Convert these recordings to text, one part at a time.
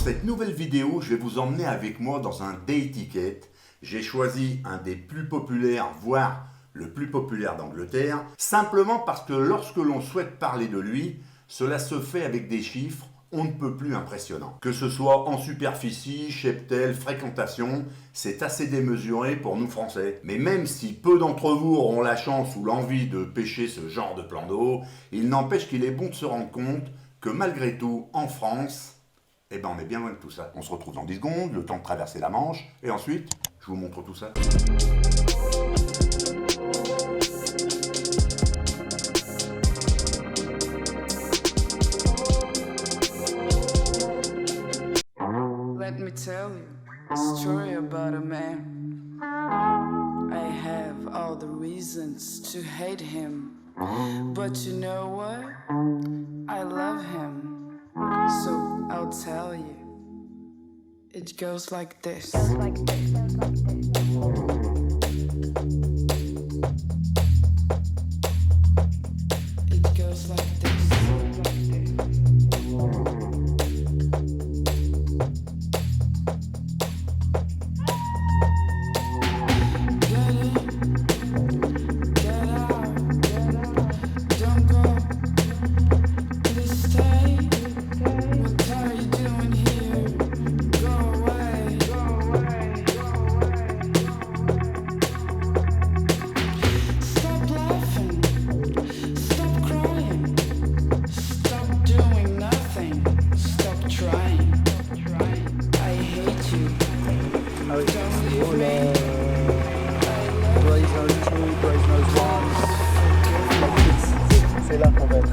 cette nouvelle vidéo, je vais vous emmener avec moi dans un day ticket. J'ai choisi un des plus populaires, voire le plus populaire d'Angleterre, simplement parce que lorsque l'on souhaite parler de lui, cela se fait avec des chiffres on ne peut plus impressionnants. Que ce soit en superficie, cheptel, fréquentation, c'est assez démesuré pour nous Français. Mais même si peu d'entre vous auront la chance ou l'envie de pêcher ce genre de plan d'eau, il n'empêche qu'il est bon de se rendre compte que malgré tout, en France, eh ben on est bien loin de tout ça. On se retrouve dans 10 secondes, le temps de traverser la Manche, et ensuite, je vous montre tout ça. Let me tell you a story about a man. I have all the reasons to hate him, but you know what? I love him, so I'll tell you. It goes like this. It goes like this. C'est là qu'on va être.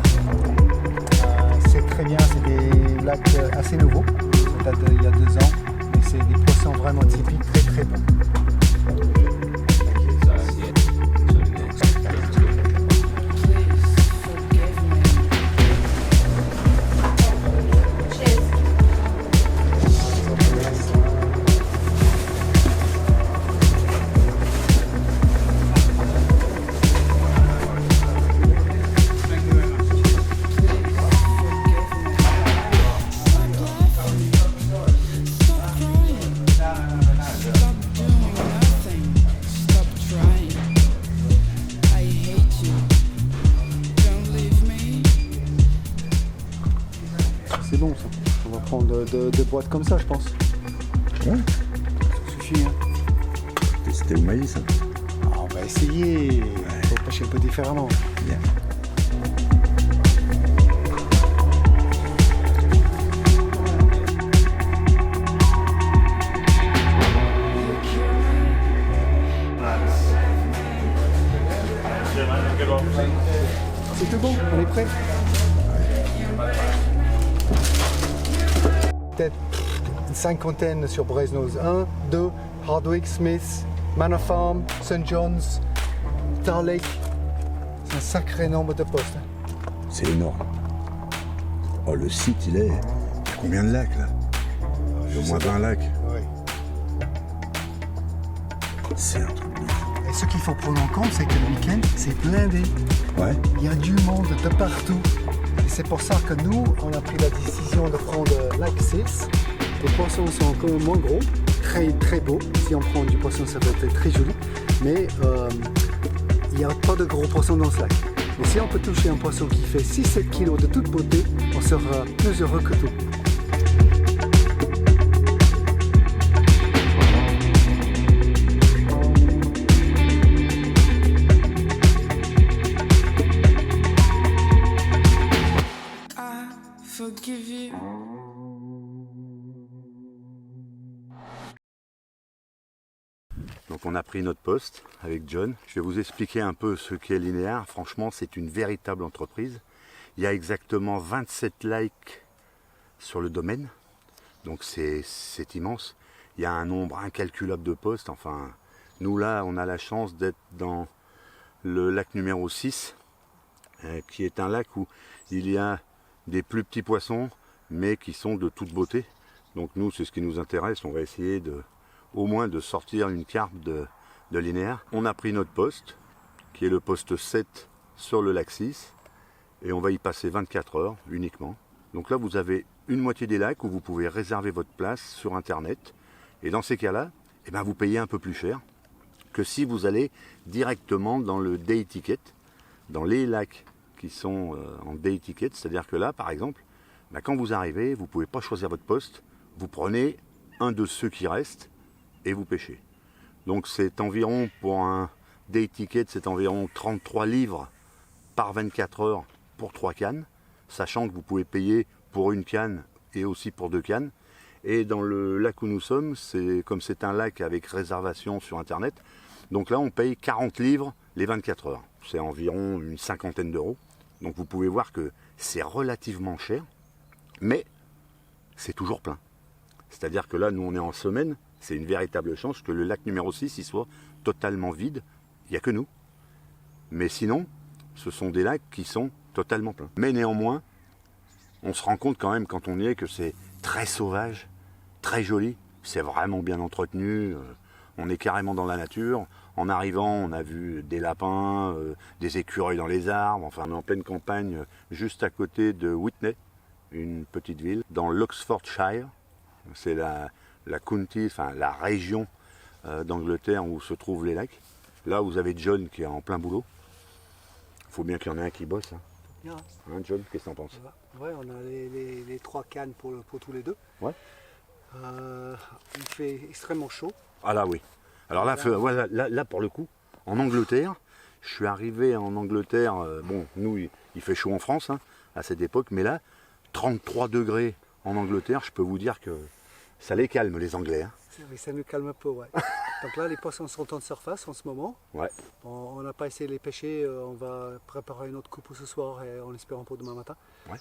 C'est très bien, c'est des lacs assez nouveaux, ça date d'il y a 2 ans, mais c'est des poissons vraiment typiques, très très bons. C'est bon ça, on va prendre deux boîtes comme ça je pense. Ouais. Ça suffit hein. C'était le maïs. Hein. Ah, on va essayer, il faut pêcher un peu différemment. Bien. C'est tout bon, on est prêt. Peut-être une cinquantaine sur Brasenose. 1, 2, Hardwick, Smith, Manor Farm, St. John's, Tar Lake. C'est un sacré nombre de postes. C'est énorme. Oh, le site, il est... Combien de lacs, là? Au moins 20 lacs. Oui. C'est un truc de fou. Et ce qu'il faut prendre en compte, c'est que le week-end, c'est blindé. Ouais. Il y a du monde de partout. Et c'est pour ça que nous, on a pris la décision de prendre lac 6. Les poissons sont encore moins gros, très très beaux. Si on prend du poisson, ça va être très joli. Mais il n'y a pas de gros poissons dans ce lac. Mais si on peut toucher un poisson qui fait 6-7 kg de toute beauté, on sera plus heureux que tout. Forgive you. Donc on a pris notre poste avec John. Je vais vous expliquer un peu ce qu'est Linéaire. Franchement, c'est une véritable entreprise. Il y a exactement 27 likes sur le domaine. Donc c'est immense. Il y a un nombre incalculable de postes. Enfin, nous là, on a la chance d'être dans le lac numéro 6, qui est un lac où il y a des plus petits poissons, mais qui sont de toute beauté. Donc nous, c'est ce qui nous intéresse. On va essayer au moins de sortir une carpe de Linéaire. On a pris notre poste, qui est le poste 7 sur le lac 6, et on va y passer 24 heures uniquement. Donc là, vous avez une moitié des lacs où vous pouvez réserver votre place sur Internet. Et dans ces cas-là, eh ben, vous payez un peu plus cher que si vous allez directement dans le day ticket, dans les lacs qui sont en day ticket. C'est-à-dire que là, par exemple, ben, quand vous arrivez, vous ne pouvez pas choisir votre poste. Vous prenez un de ceux qui restent et vous pêchez. Donc c'est environ, pour un day ticket, c'est environ 33 livres par 24 heures pour 3 cannes, sachant que vous pouvez payer pour une canne et aussi pour 2 cannes. Et dans le lac où nous sommes, comme c'est un lac avec réservation sur Internet, donc là on paye 40 livres les 24 heures. C'est environ une cinquantaine d'euros. Donc vous pouvez voir que c'est relativement cher, mais c'est toujours plein. C'est-à-dire que là, nous on est en semaine, c'est une véritable chance que le lac numéro 6 il soit totalement vide. Il n'y a que nous. Mais sinon, ce sont des lacs qui sont totalement pleins. Mais néanmoins, on se rend compte quand même quand on y est que c'est très sauvage, très joli, c'est vraiment bien entretenu, on est carrément dans la nature. En arrivant, on a vu des lapins, des écureuils dans les arbres, enfin on est en pleine campagne, juste à côté de Witney, une petite ville, dans l'Oxfordshire. C'est la county, enfin la région d'Angleterre où se trouvent les lacs. Là, vous avez John qui est en plein boulot. Il faut bien qu'il y en ait un qui bosse. Hein. Bien. Hein, John, qu'est-ce que t'en penses? Ouais, on a les 3 cannes pour tous les deux. Ouais. Il fait extrêmement chaud. Ah là, oui. Alors là, voilà, là, pour le coup, en Angleterre, je suis arrivé en Angleterre, bon, nous, il fait chaud en France hein, à cette époque, mais là, 33 degrés en Angleterre, je peux vous dire que ça les calme, les Anglais. Hein. Ça nous calme un peu, ouais. Donc là, les poissons sont en surface en ce moment. Ouais. On n'a pas essayé de les pêcher, on va préparer une autre coupe ce soir et en espérant pour demain matin. Ouais.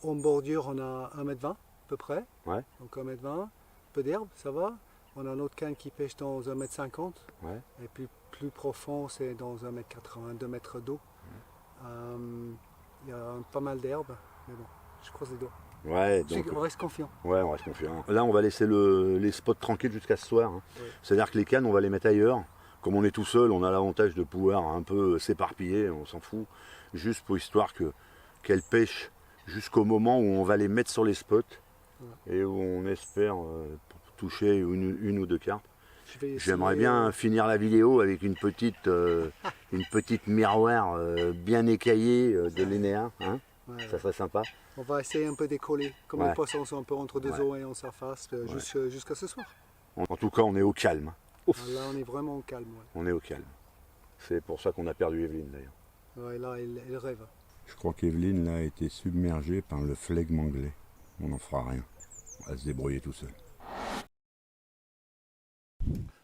En bordure, on a 1,20 m à peu près. Ouais. Donc 1,20 m, peu d'herbe, ça va. On a un autre canne qui pêche dans 1,50 m. Ouais. Et puis plus profond, c'est dans 1,80 m, 2 mètres d'eau. Il y a pas mal d'herbe, mais bon, je croise les doigts. Ouais, donc, on reste confiant. Ouais, on reste confiant. Là, on va laisser les spots tranquilles jusqu'à ce soir. Hein. Ouais. C'est-à-dire que les cannes, on va les mettre ailleurs. Comme on est tout seul, on a l'avantage de pouvoir un peu s'éparpiller, on s'en fout. Juste pour histoire qu'elles pêchent jusqu'au moment où on va les mettre sur les spots. Ouais. Et où on espère toucher une ou deux carpes. J'aimerais bien finir la vidéo avec une petite miroir bien écaillée de Linéa. Hein. Ouais, ça serait sympa. On va essayer un peu d'écoller, comme les poissons sont un peu entre deux eaux et en surface, jusqu'à ce soir. En tout cas, on est au calme. Ouf. Là, on est vraiment au calme. Ouais. On est au calme. C'est pour ça qu'on a perdu Evelyne d'ailleurs. Ouais, là, elle rêve. Je crois qu'Evelyne là, a été submergée par le flegme anglais. On n'en fera rien. On va se débrouiller tout seul.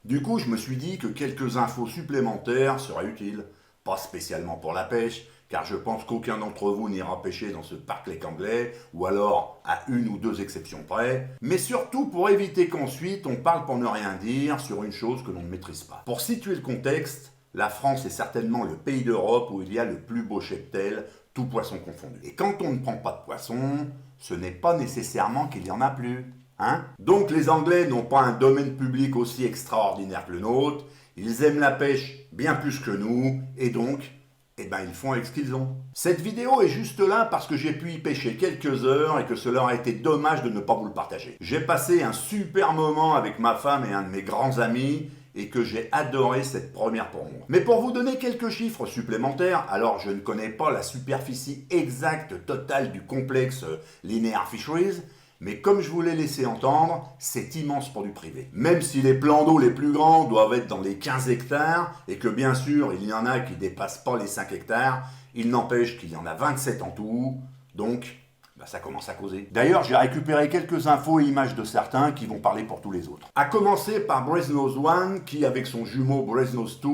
Du coup, je me suis dit que quelques infos supplémentaires seraient utiles. Pas spécialement pour la pêche, car je pense qu'aucun d'entre vous n'ira pêcher dans ce parc lake anglais, ou alors à une ou deux exceptions près, mais surtout pour éviter qu'ensuite on parle pour ne rien dire sur une chose que l'on ne maîtrise pas. Pour situer le contexte, la France est certainement le pays d'Europe où il y a le plus beau cheptel, tout poisson confondu. Et quand on ne prend pas de poisson, ce n'est pas nécessairement qu'il y en a plus. Hein? Donc les Anglais n'ont pas un domaine public aussi extraordinaire que le nôtre, ils aiment la pêche bien plus que nous, et donc, eh ben, ils font avec ce qu'ils ont. Cette vidéo est juste là parce que j'ai pu y pêcher quelques heures et que cela a été dommage de ne pas vous le partager. J'ai passé un super moment avec ma femme et un de mes grands amis, et que j'ai adoré cette première pour moi. Mais pour vous donner quelques chiffres supplémentaires, alors je ne connais pas la superficie exacte totale du complexe Linear Fisheries, mais comme je vous l'ai laissé entendre, c'est immense pour du privé. Même si les plans d'eau les plus grands doivent être dans les 15 hectares, et que bien sûr, il y en a qui ne dépassent pas les 5 hectares, il n'empêche qu'il y en a 27 en tout, donc ça commence à causer. D'ailleurs, j'ai récupéré quelques infos et images de certains qui vont parler pour tous les autres. À commencer par Brasenose 1, qui avec son jumeau Brasenose 2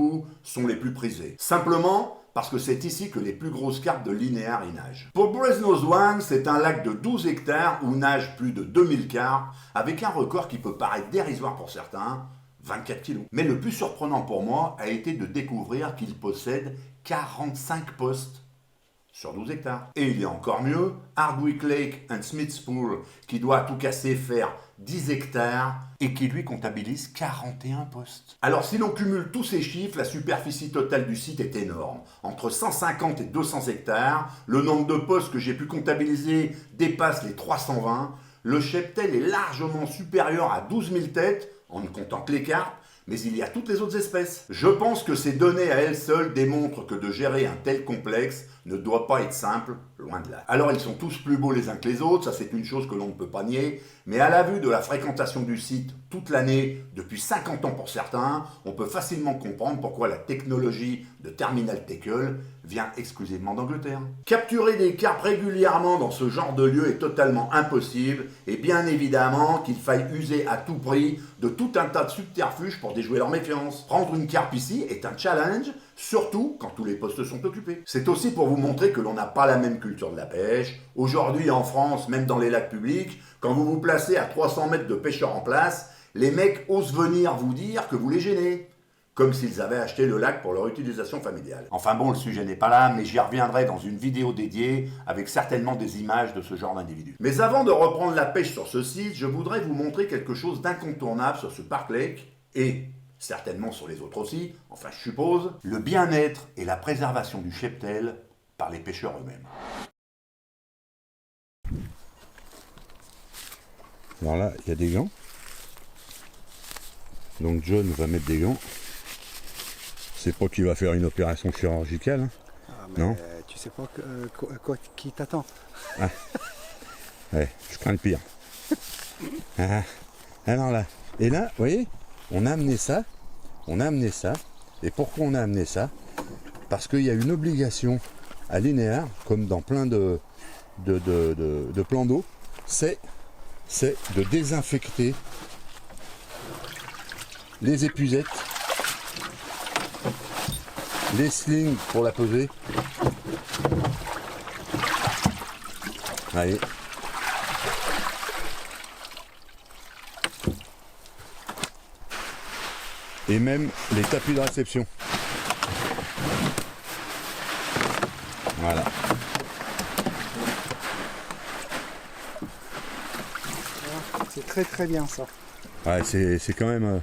sont les plus prisés. Simplement parce que c'est ici que les plus grosses carpes de linéaire y nagent. Pour Brasenose 1, c'est un lac de 12 hectares où nagent plus de 2000 carpes, avec un record qui peut paraître dérisoire pour certains, 24 kilos. Mais le plus surprenant pour moi a été de découvrir qu'il possède 45 postes sur 12 hectares. Et il y a encore mieux, Hardwick Lake and Smith's Pool, qui doit à tout casser faire 10 hectares et qui lui comptabilise 41 postes. Alors si l'on cumule tous ces chiffres, la superficie totale du site est énorme. Entre 150 et 200 hectares, le nombre de postes que j'ai pu comptabiliser dépasse les 320. Le cheptel est largement supérieur à 12 000 têtes, en ne comptant que les carpes, mais il y a toutes les autres espèces. Je pense que ces données à elles seules démontrent que de gérer un tel complexe ne doit pas être simple, loin de là. Alors ils sont tous plus beaux les uns que les autres, ça c'est une chose que l'on ne peut pas nier, mais à la vue de la fréquentation du site toute l'année, depuis 50 ans pour certains, on peut facilement comprendre pourquoi la technologie de Terminal Tackle vient exclusivement d'Angleterre. Capturer des carpes régulièrement dans ce genre de lieu est totalement impossible, et bien évidemment qu'il faille user à tout prix de tout un tas de subterfuges pour déjouer leur méfiance. Prendre une carpe ici est un challenge, surtout quand tous les postes sont occupés. C'est aussi pour vous montrer que l'on n'a pas la même culture de la pêche. Aujourd'hui en France, même dans les lacs publics, quand vous vous placez à 300 mètres de pêcheurs en place, les mecs osent venir vous dire que vous les gênez. Comme s'ils avaient acheté le lac pour leur utilisation familiale. Enfin bon, le sujet n'est pas là, mais j'y reviendrai dans une vidéo dédiée avec certainement des images de ce genre d'individus. Mais avant de reprendre la pêche sur ce site, je voudrais vous montrer quelque chose d'incontournable sur ce Park Lake et certainement sur les autres aussi, enfin je suppose, le bien-être et la préservation du cheptel par les pêcheurs eux-mêmes. Alors là, il y a des gants. Donc John va mettre des gants. C'est pas qu'il va faire une opération chirurgicale. Hein. Ah, mais non. Tu sais pas qui t'attend. Ah. Ouais, je crains le pire. Ah. Alors là, et là, vous voyez, on a amené ça. Et pourquoi on a amené ça? Parce qu'il y a une obligation à l'INEAR, comme dans plein de plans d'eau, c'est de désinfecter les épuisettes, les slings pour la peser. Allez. Et même les tapis de réception. Voilà. C'est très très bien ça. Ouais, c'est quand même...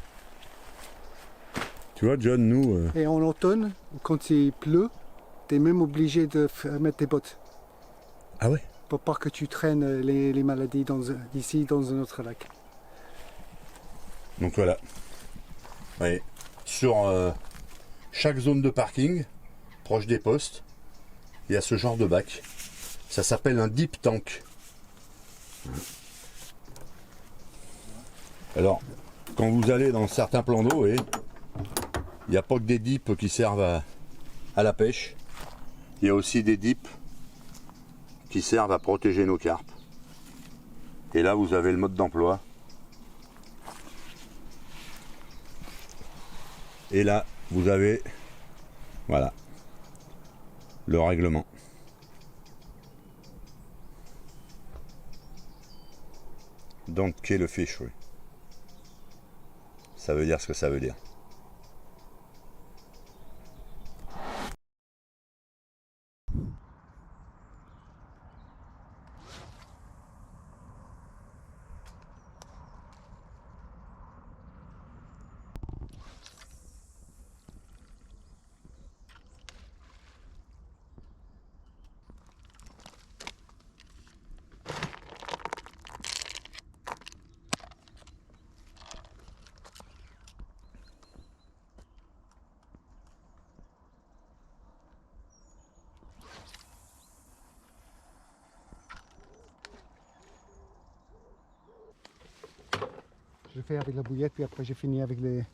Tu vois, John, nous... Et en automne, quand il pleut, tu es même obligé de mettre tes bottes. Ah ouais? Pour pas que tu traînes les maladies d'ici dans un autre lac. Donc voilà. Ouais. Sur chaque zone de parking, proche des postes, il y a ce genre de bac. Ça s'appelle un deep tank. Alors, quand vous allez dans certains plans d'eau, il n'y a pas que des dips qui servent à la pêche. Il y a aussi des dips qui servent à protéger nos carpes. Et là, vous avez le mode d'emploi. Et là, vous avez, voilà, le règlement. Don't kill a fish. Ça veut dire ce que ça veut dire. Je fais avec la bouillette, puis après j'ai fini avec les...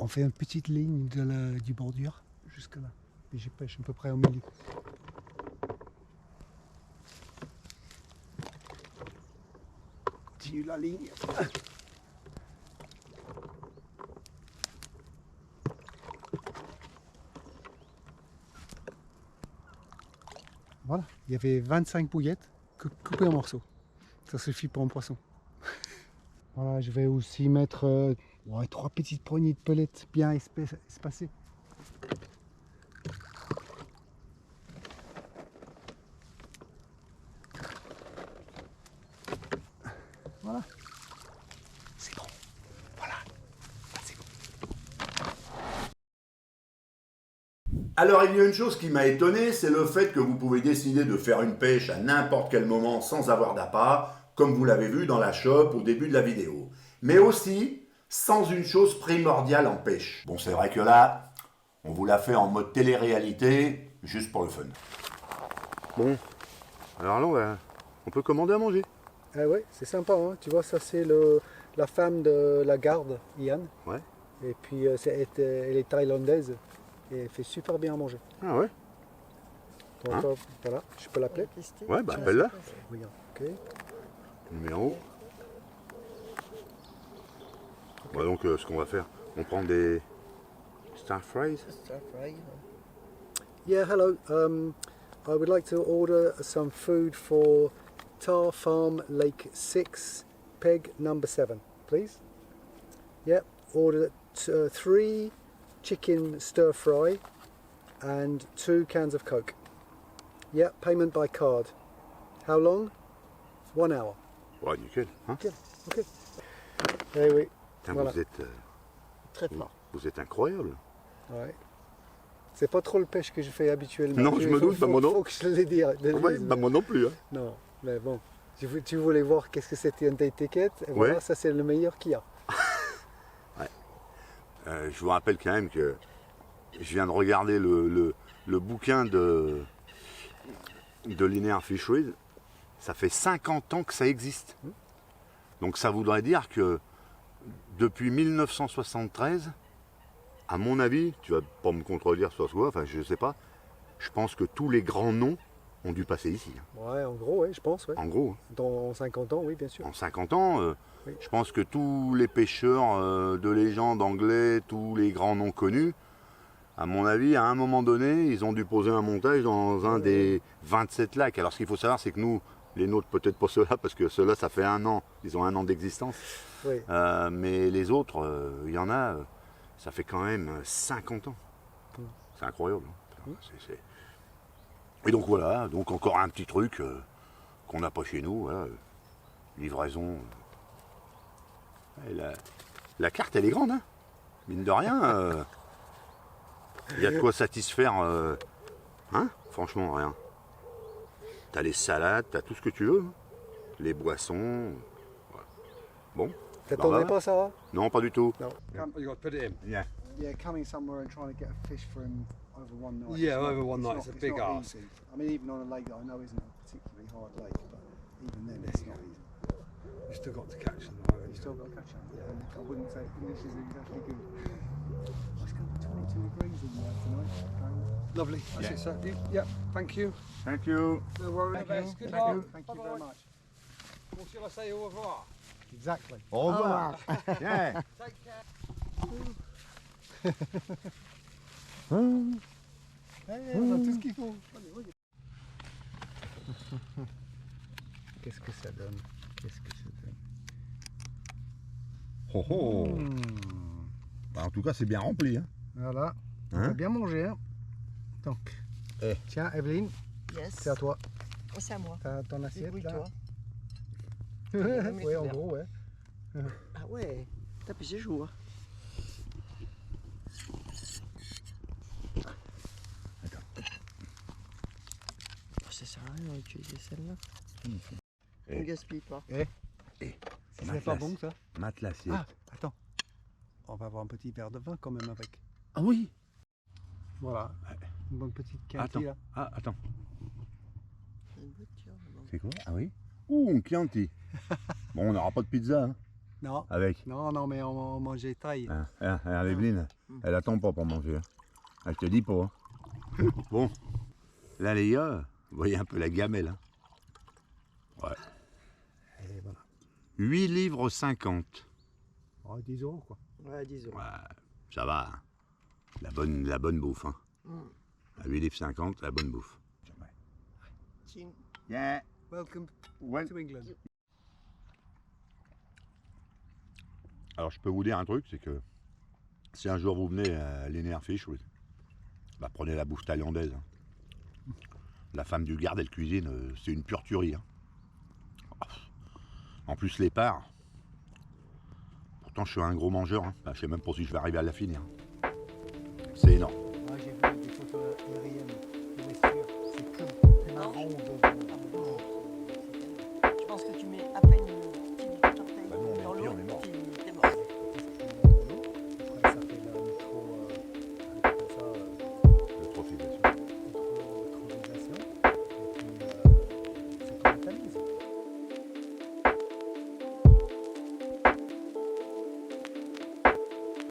On fait une petite ligne du bordure jusque là. Et je pêche à peu près au milieu. Continue la ligne. Voilà, il y avait 25 bouillettes coupées en morceaux. Ça suffit pour un poisson. Voilà, je vais aussi mettre 3 petites poignées de pelettes bien espacées. Voilà. C'est bon. Voilà. C'est bon. Alors il y a une chose qui m'a étonné, c'est le fait que vous pouvez décider de faire une pêche à n'importe quel moment sans avoir d'appât, comme vous l'avez vu dans la shop au début de la vidéo. Mais aussi sans une chose primordiale en pêche. Bon, c'est vrai que là, on vous l'a fait en mode télé-réalité, juste pour le fun. Bon, alors là, on peut commander à manger. Ah ouais, c'est sympa, hein. Tu vois, ça c'est la femme de la garde, Ian. Ouais. Et puis elle est thaïlandaise et elle fait super bien à manger. Ah ouais. Donc, Hein voilà, je peux l'appeler. Ouais, bah appelle-la. Regarde, ok. Numéro. Ouais, donc ce qu'on va faire, on prend des star fries. Yeah, hello. I would like to order some food for Tar Farm Lake 6, peg number 7, please. Yep, order 3 chicken stir fry and 2 cans of Coke. Yep, payment by card. How long? 1 hour. Ouais, nickel. Hein Ok. Eh oui. Putain, Voilà. vous êtes Très fort. vous êtes incroyable. Ouais. C'est pas trop le pêche que je fais habituellement. Non, je me doute, bah, moi non. Faut que je le dise. Ouais, bah moi non plus. Hein. Non, mais bon. Tu voulais voir qu'est-ce que c'était un date ticket, et voilà, Ouais. ça c'est le meilleur qu'il y a. Je vous rappelle quand même que je viens de regarder le bouquin de Linear Fisheries. Ça fait 50 ans que ça existe. Donc ça voudrait dire que depuis 1973, à mon avis, tu vas pas me contredire sur quoi, enfin je sais pas, je pense que tous les grands noms ont dû passer ici. Hein. Ouais, en gros, ouais, je pense, ouais. En gros, hein. Dans 50 ans, oui, bien sûr. En 50 ans, Oui. je pense que tous les pêcheurs de légende anglais, tous les grands noms connus, à mon avis, à un moment donné, ils ont dû poser un montage dans un des 27 lacs. Alors ce qu'il faut savoir, c'est que nous, les nôtres, peut-être pas ceux-là, parce que ceux-là, ça fait 1 an, ils ont 1 an d'existence. Oui. Mais les autres, il y en a, ça fait quand même 50 ans. C'est incroyable. Hein. Et donc voilà, donc encore un petit truc qu'on n'a pas chez nous, voilà, livraison. Et la carte, elle est grande, hein. Mine de rien, il y a de quoi satisfaire, hein, franchement, rien. T'as les salades, t'as tout ce que tu veux, hein. Les boissons, voilà. Bon. T'attendais voilà. pas, Sarah? Non, pas du tout. No. You got to put it in. Yeah. Yeah, coming somewhere and trying to get a fish for him over one night. Yeah, over one night, it's a big not ask. easy. I mean, even on a lake that I know isn't a particularly hard lake, but even then it's not easy. You still got to catch them. You still got to catch up. Yeah, I wouldn't say this is exactly good. It's going to be 22 degrees in there tonight. Lovely. That's it, sir. Yeah, thank you. Thank you. No worries. Thank Good luck. you. Thank you very much. What shall I say? Au revoir. Exactly. Au revoir. Yeah. Take care. On a tout ce qu'il faut. Qu'est-ce que ça donne? Qu'est-ce que ça donne? Oh oh. Bah, en tout cas, c'est bien rempli. Hein. Voilà. On Hein? a bien mangé. Hein. Donc, tiens, Evelyne, Yes. c'est à toi. Oh, c'est à moi. T'as ton assiette là? Débrouille-toi. Oui, en gros, ouais. Ah ouais, t'as pêché jour. Oh, ça sert à rien d'utiliser celle-là. Eh. Ne gaspille pas. Si c'est pas bon ça? Mate l'assiette. Ah, attends. On va avoir un petit verre de vin quand même avec. Ah oui. Voilà. Une bonne petite Attends. Chianti là. Ah, attends. C'est une voiture, non. C'est quoi? Ah oui. Ouh, un Chianti. Bon, on n'aura pas de pizza, hein, Non. avec. Non, mais on mangeait taille. Evelyne, elle attend pas pour manger. Hein. Ah, je te dis pas. Hein. Bon, là les gars, vous voyez un peu la gamelle. Hein. Ouais. Et voilà. 8 livres 50. Oh, 10 € quoi. Ouais, 10 €. Ouais, ça va. Hein. La bonne bouffe. Hein. À 8 livres 50, la bonne bouffe. Martin. Yeah. Welcome Ouais. to England. Alors je peux vous dire un truc, c'est que si un jour vous venez à l'Enerfish, bah, prenez la bouffe thaïlandaise. Hein. La femme du garde, elle cuisine, c'est une pure tuerie. Hein. En plus les parts, pourtant je suis un gros mangeur, hein. Bah, je sais même pas si je vais arriver à la finir. C'est énorme. Moi j'ai vu des photos aériennes, bien sûr, c'est plus marron devant. Je pense que tu mets à peine une petite orteil Bah non, mais dans pire, l'eau, on est mort. t'es mort. Après ça fait le micro, L'eutrophisation. eutrophisation, et puis c'est comme la tamise.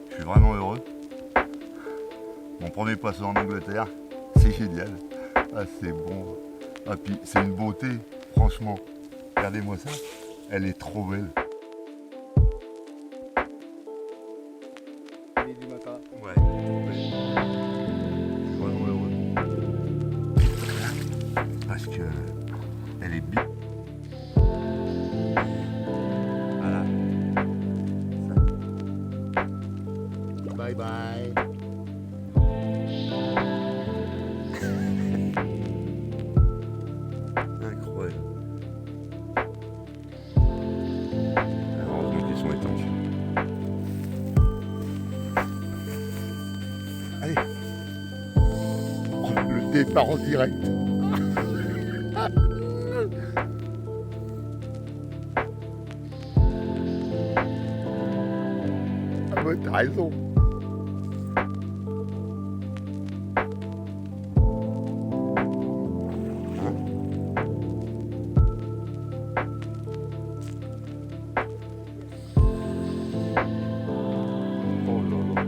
Je suis vraiment heureux. Mon premier poisson en Angleterre, c'est génial. Ah, c'est bon. Ah, puis c'est une beauté, franchement. Regardez-moi ça. Elle est trop belle. Du matin. Ouais, trop belle. Je suis vraiment heureux. Parce que elle est bien. Voilà. Ça. Bye bye. Incroyable. Heureusement qu'ils sont étanches. Allez. Le départ en direct. Ah ouais, t'as raison. Oh là là.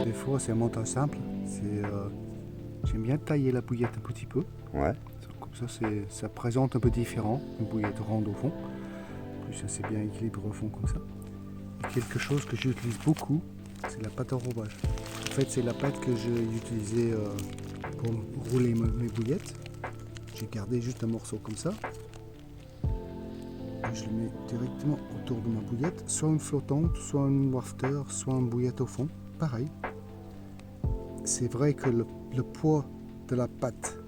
Des fois c'est un montage simple, j'aime bien tailler la bouillette un petit peu. Ouais. Comme ça, ça présente un peu différent, une bouillette ronde au fond. En plus, c'est bien équilibré au fond comme ça. Et quelque chose que j'utilise beaucoup, c'est la pâte à rouage. En fait, c'est la pâte que j'ai utilisée pour rouler mes bouillettes. J'ai gardé juste un morceau comme ça. Et je le mets directement autour de ma bouillette, soit une flottante, soit une wafter, soit une bouillette au fond. Pareil. C'est vrai que le poids de la pâte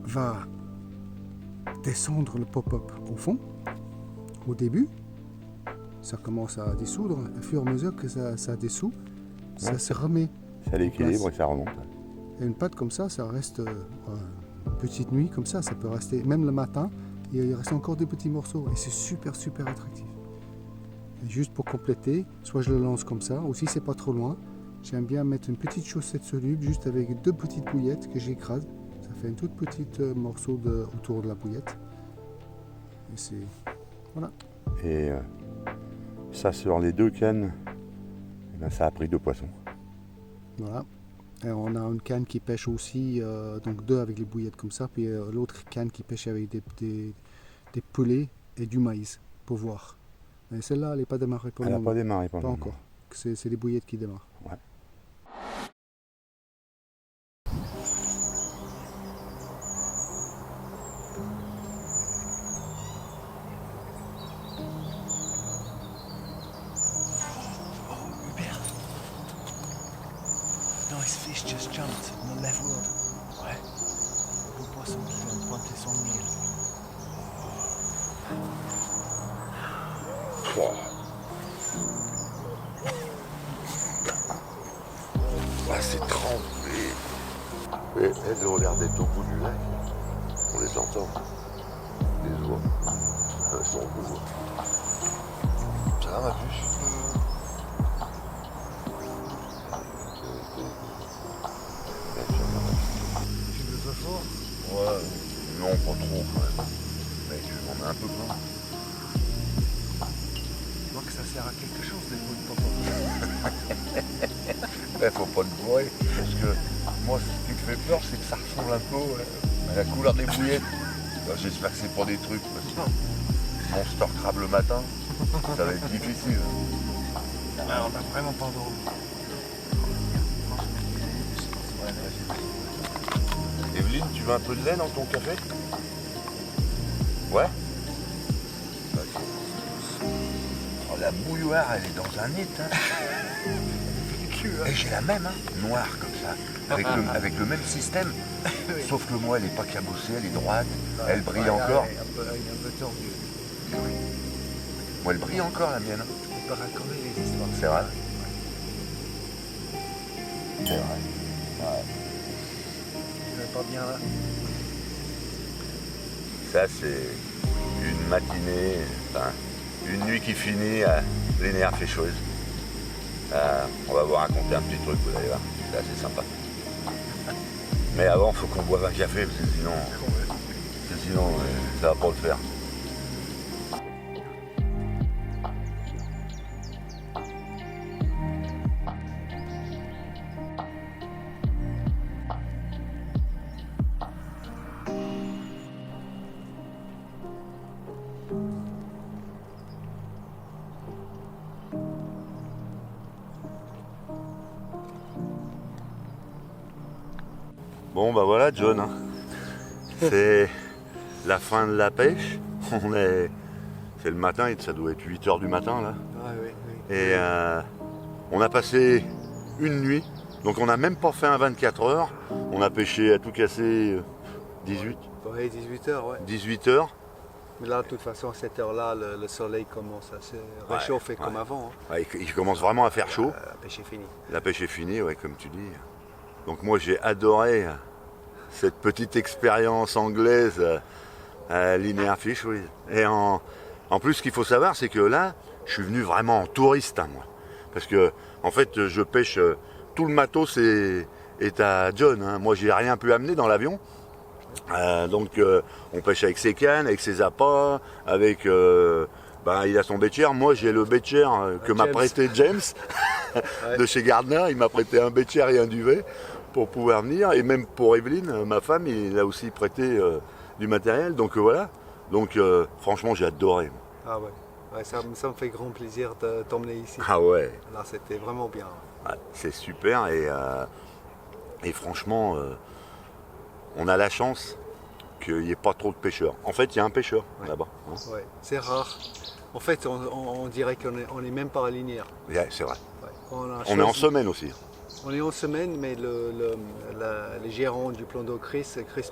va descendre le pop-up au fond. Au début, ça commence à dissoudre. Au fur et à mesure que ça dissout, ça se remet. Ça l'équilibre et ça remonte. Et une pâte comme ça reste une petite nuit comme ça peut rester même le matin. Et il reste encore des petits morceaux et c'est super attractif. Et juste pour compléter, soit je le lance comme ça, ou si c'est pas trop loin, j'aime bien mettre une petite chaussette soluble juste avec 2 petites bouillettes que j'écrase. Ça fait un tout petit morceau autour de la bouillette. Et c'est... voilà. Et ça sur les 2 cannes, eh ben, ça a pris 2 poissons. Voilà. Et on a une canne qui pêche aussi, donc 2 avec les bouillettes comme ça, puis l'autre canne qui pêche avec des poulets et du maïs, pour voir. Mais celle-là, elle n'est pas démarrée pour le Elle n'a moment. pas démarré pour Pas le encore. C'est les bouillettes qui démarrent. Ouais. Nice fish just jumped on the left rod. Ouais. Le poisson qui vient de pointer son nez. Ah, c'est trempé. Et elles ont l'air d'être au bout du lac. On les entend. Les oies. Elles sont au bout. Ça va ma puce? sert à quelque chose des boules de tonton. Ouais, faut pas le bourrer, parce que moi, ce qui me fait peur, c'est que ça ressemble un peu à la couleur des bouillettes. Alors, j'espère que c'est pas des trucs, parce que Monster Crab le matin, ça va être difficile. Alors, on n'a vraiment pas d'eau. Evelyne, tu veux un peu de lait dans ton café? Ouais. Oh, la bouilloire, elle est dans un état. Et j'ai la même, hein, noire comme ça, avec le même système. Sauf que moi, elle n'est pas cabossée, elle est droite, elle brille encore. Un peu tordue. Moi, elle brille encore, la mienne. On peut raconter les histoires. C'est vrai. C'est vrai. Ouais. Tu n'es pas bien là? Ça, c'est une matinée, enfin, une nuit qui finit à l'Énerféchoise. On va vous raconter un petit truc, vous allez voir, c'est assez sympa. Mais avant, il faut qu'on boive un café, parce que sinon ça va pas le faire. Bon bah voilà John, hein. C'est la fin de la pêche. C'est le matin, et ça doit être 8h du matin là. Ah oui, oui. Et on a passé une nuit, donc on n'a même pas fait un 24 heures. On a pêché à tout casser 18 Ouais, 18h, ouais. 18 heures. Mais là, de toute façon, à cette heure-là, le soleil commence à se réchauffer comme avant. Hein. Ouais, il commence vraiment à faire chaud. La pêche est finie. La pêche est finie, ouais, comme tu dis. Donc moi j'ai adoré cette petite expérience anglaise à l'Énerféchoise. Et en plus, ce qu'il faut savoir, c'est que là, je suis venu vraiment en touriste, hein, moi. Parce que, en fait, je pêche, tout le matos est à John. Hein. Moi, j'ai rien pu amener dans l'avion. Donc, on pêche avec ses cannes, avec ses appâts, avec... il a son bécher. Moi, j'ai le bécher que m'a prêté James de chez Gardner. Il m'a prêté un bécher et un duvet pour pouvoir venir. Et même pour Evelyne, ma femme, il a aussi prêté du matériel. Donc voilà. Donc franchement, j'ai adoré. Ah ouais. Ouais, ça me fait grand plaisir de t'emmener ici. Ah ouais. Là, c'était vraiment bien. Ouais, c'est super. Et franchement, on a la chance qu'il n'y ait pas trop de pêcheurs. En fait, il y a un pêcheur là-bas. Hein. Ouais, c'est rare. En fait, on dirait qu'on est même pas à Linière. Ouais, c'est vrai. Ouais. On est en semaine aussi. On est en semaine, mais le gérant du plan d'eau, Chris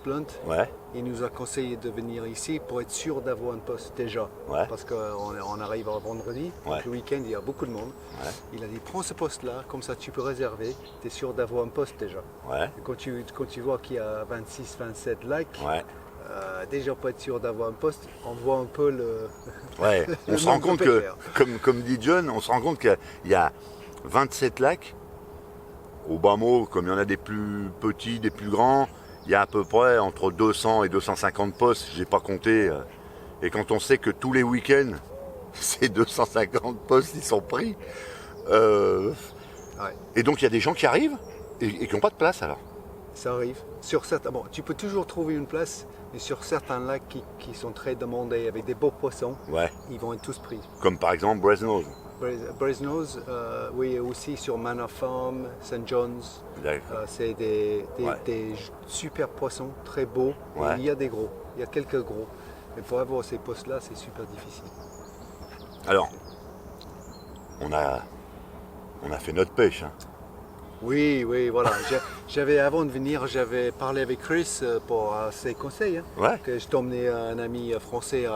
Blunt, Ouais. il nous a conseillé de venir ici pour être sûr d'avoir un poste déjà. Ouais. Parce qu'on arrive à vendredi, Ouais. donc le week-end il y a beaucoup de monde. Ouais. Il a dit prends ce poste-là, comme ça tu peux réserver, tu es sûr d'avoir un poste déjà. Ouais. Et quand tu vois qu'il y a 26-27 lacs, Ouais. déjà pour être sûr d'avoir un poste, on voit un peu le... Ouais. On le se rend nombre de compte que, pêcheurs. comme dit John, on se rend compte qu'il y a 27 lacs. Au bas mot, comme il y en a des plus petits, des plus grands, il y a à peu près entre 200 et 250 postes, j'ai pas compté. Et quand on sait que tous les week-ends, ces 250 postes, ils sont pris. Et donc il y a des gens qui arrivent et qui n'ont pas de place alors. Ça arrive. Sur certains, bon, tu peux toujours trouver une place, mais sur certains lacs qui sont très demandés avec des beaux poissons, Ouais. ils vont être tous pris. Comme par exemple Brasenose. Brasenose, oui, aussi sur Manor Farm, St. John's. D'accord. C'est des Ouais. super poissons, très beaux. Et Ouais. il y a des gros, il y a quelques gros. Mais pour avoir ces postes-là, c'est super difficile. Alors, on a fait notre pêche. Hein. Oui, voilà. Avant de venir, j'avais parlé avec Chris pour ses conseils. Hein. Ouais. Que je t'emmenais un ami français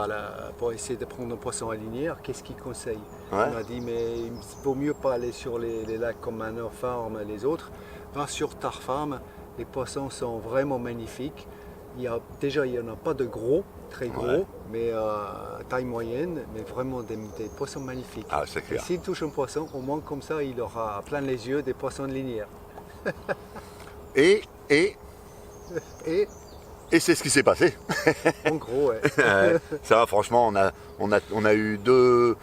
pour essayer de prendre un poisson à Linière. Qu'est-ce qu'il conseille? Ouais. Il m'a dit, mais il vaut mieux pas aller sur les lacs comme Manor Farm et les autres. Va sur Tar Farm. Les poissons sont vraiment magnifiques. Il n'y en a pas de gros, très gros, Ouais. mais taille moyenne, mais vraiment des poissons magnifiques. Ah, c'est Et clair. s'il touche un poisson, au moins comme ça, il aura plein les yeux des poissons de Linière. Et Et c'est ce qui s'est passé. en gros, ouais. Ça va, franchement, on a eu deux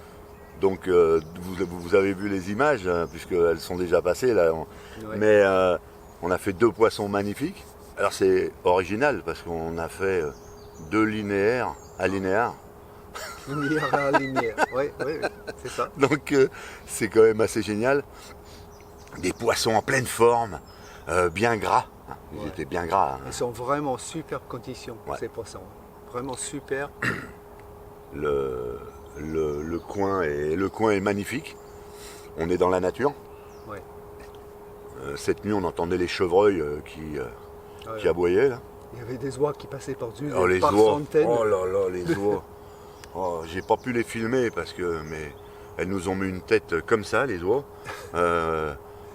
Donc vous avez vu les images, puisqu'elles sont déjà passées là. Ouais. Mais on a fait 2 poissons magnifiques. Alors c'est original parce qu'on a fait 2 linéaires alinéaires. Lumière à lumière. Oui, c'est ça. Donc c'est quand même assez génial. Des poissons en pleine forme, bien gras. Ils Ouais. étaient bien gras. Hein. Ils sont vraiment en super condition, Ouais. ces poissons. Vraiment super. Le coin est magnifique. On est dans la nature. Ouais. Cette nuit, on entendait les chevreuils Ouais. qui aboyaient. Là. Il y avait des oies qui passaient par-dessus, Oh, les par oies. centaines. Oh là là, les oies. Oh, j'ai pas pu les filmer mais elles nous ont mis une tête comme ça, les oies.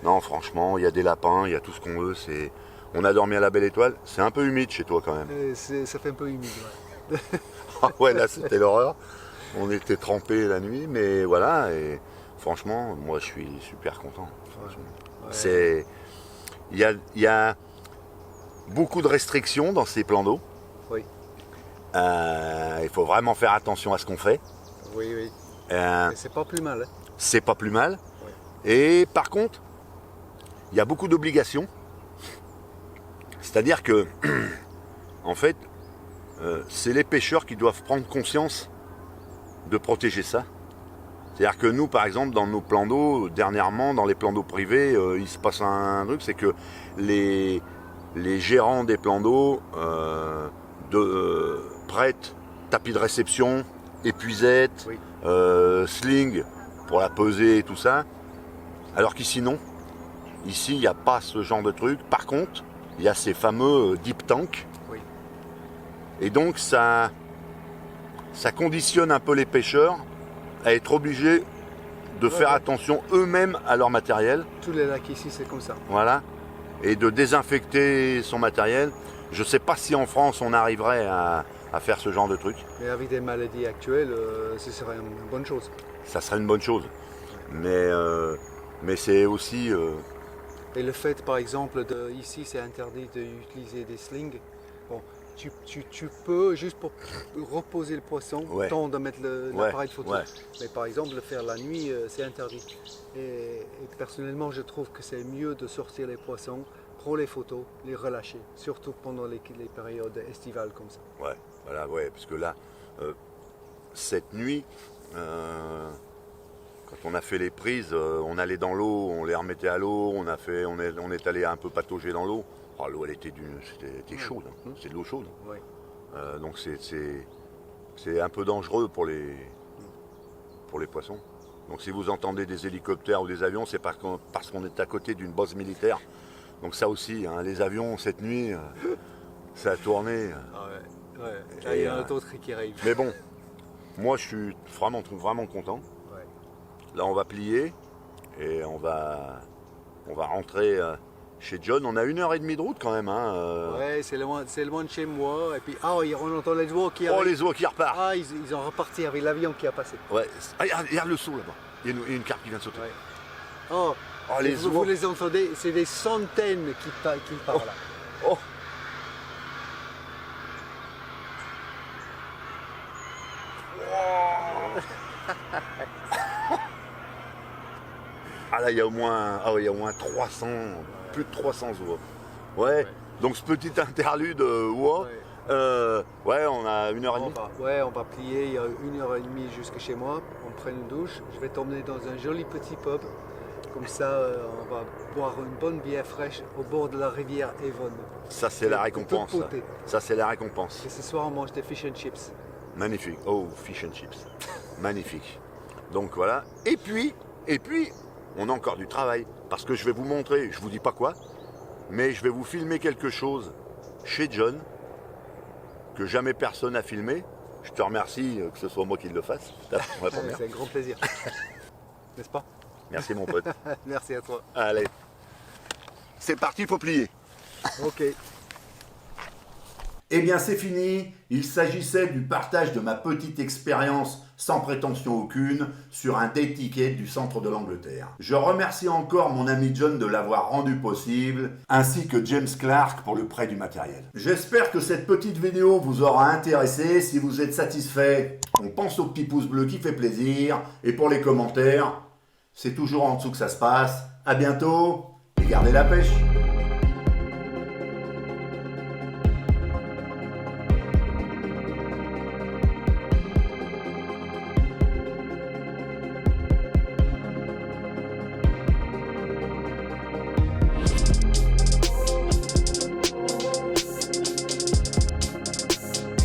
Non, franchement, il y a des lapins, il y a tout ce qu'on veut. On a dormi à la Belle Étoile. C'est un peu humide chez toi quand même. Ça fait un peu humide. Ouais. Ah ouais, là c'était l'horreur. On était trempés la nuit, mais voilà. Et franchement, moi je suis super content. Ouais. Il y a beaucoup de restrictions dans ces plans d'eau. Oui. Il faut vraiment faire attention à ce qu'on fait. Oui, oui. Euh, Mais c'est pas plus mal. Hein. c'est pas plus mal. Ouais. Et par contre, il y a beaucoup d'obligations. C'est-à-dire que, en fait, c'est les pêcheurs qui doivent prendre conscience de protéger ça. C'est-à-dire que nous, par exemple, dans nos plans d'eau, dernièrement, dans les plans d'eau privés, il se passe un truc, c'est que les gérants des plans d'eau prêtent tapis de réception, épuisettes, Oui. sling pour la peser et tout ça. Alors qu'ici, non. Ici, il n'y a pas ce genre de truc. Par contre, il y a ces fameux deep tanks. Oui. Et donc, ça conditionne un peu les pêcheurs à être obligés de faire ouais. attention eux-mêmes à leur matériel. Tous les lacs ici, c'est comme ça. Voilà. Et de désinfecter son matériel. Je ne sais pas si en France, on arriverait à faire ce genre de truc. Mais avec des maladies actuelles, ce serait une bonne chose. Ça serait une bonne chose. Mais c'est aussi... Et le fait, par exemple, ici, c'est interdit d'utiliser des slings. Bon, tu peux, juste pour reposer le poisson, Ouais. temps de mettre l'appareil de photo. ouais. Mais par exemple, le faire la nuit, c'est interdit. Et personnellement, je trouve que c'est mieux de sortir les poissons, prendre les photos, les relâcher. Surtout pendant les périodes estivales comme ça. Ouais, voilà, ouais, parce que là, cette nuit, quand on a fait les prises, on allait dans l'eau, on les remettait à l'eau, on est allé un peu patauger dans l'eau. Oh, l'eau, elle était chaude, hein. C'est de l'eau chaude. Ouais. Donc c'est un peu dangereux pour les poissons. Donc si vous entendez des hélicoptères ou des avions, c'est parce qu'on est à côté d'une base militaire. Donc ça aussi, hein, les avions, cette nuit, ça a tourné. Ah ouais. Là, il y en a d'autres qui arrivent. Mais bon, moi je suis vraiment content. Ouais. Là on va plier et on va rentrer chez John. On a 1h30 de route quand même. Hein, Ouais, c'est loin de chez moi. Et puis, on entend les oies qui Oh, arrivent. les oies qui repartent. Ah, ils ont reparti avec l'avion qui a passé. Ouais. Ah, regarde le saut là-bas. Il y a une carpe qui vient de sauter. Ouais. Oh, Oh, les vous oies. les entendez, c'est des centaines qui parlent là. Oh. Ah là, il y a au moins 300, plus de 300 oies. Ouais. Donc ce petit interlude oies, ouais, on a 1h30. On va plier, il y a 1h30 jusqu'à chez moi, on prend une douche, je vais t'emmener dans un joli petit pub, comme ça on va boire une bonne bière fraîche au bord de la rivière Avon. Ça c'est la De récompense. toute beauté. Ça c'est la récompense. Et ce soir on mange des fish and chips. Magnifique. Oh, fish and chips. Magnifique. Donc voilà. Et puis, on a encore du travail. Parce que je vais vous montrer, je vous dis pas quoi, mais je vais vous filmer quelque chose chez John que jamais personne n'a filmé. Je te remercie que ce soit moi qui le fasse. C'est la première. C'est un grand plaisir. N'est-ce pas? Merci mon pote. Merci à toi. Allez. C'est parti, faut plier. Ok. Eh bien c'est fini, il s'agissait du partage de ma petite expérience sans prétention aucune sur un date ticket du centre de l'Angleterre. Je remercie encore mon ami John de l'avoir rendu possible, ainsi que James Clark pour le prêt du matériel. J'espère que cette petite vidéo vous aura intéressé. Si vous êtes satisfait, on pense au petit pouce bleu qui fait plaisir. Et pour les commentaires, c'est toujours en dessous que ça se passe. À bientôt et gardez la pêche.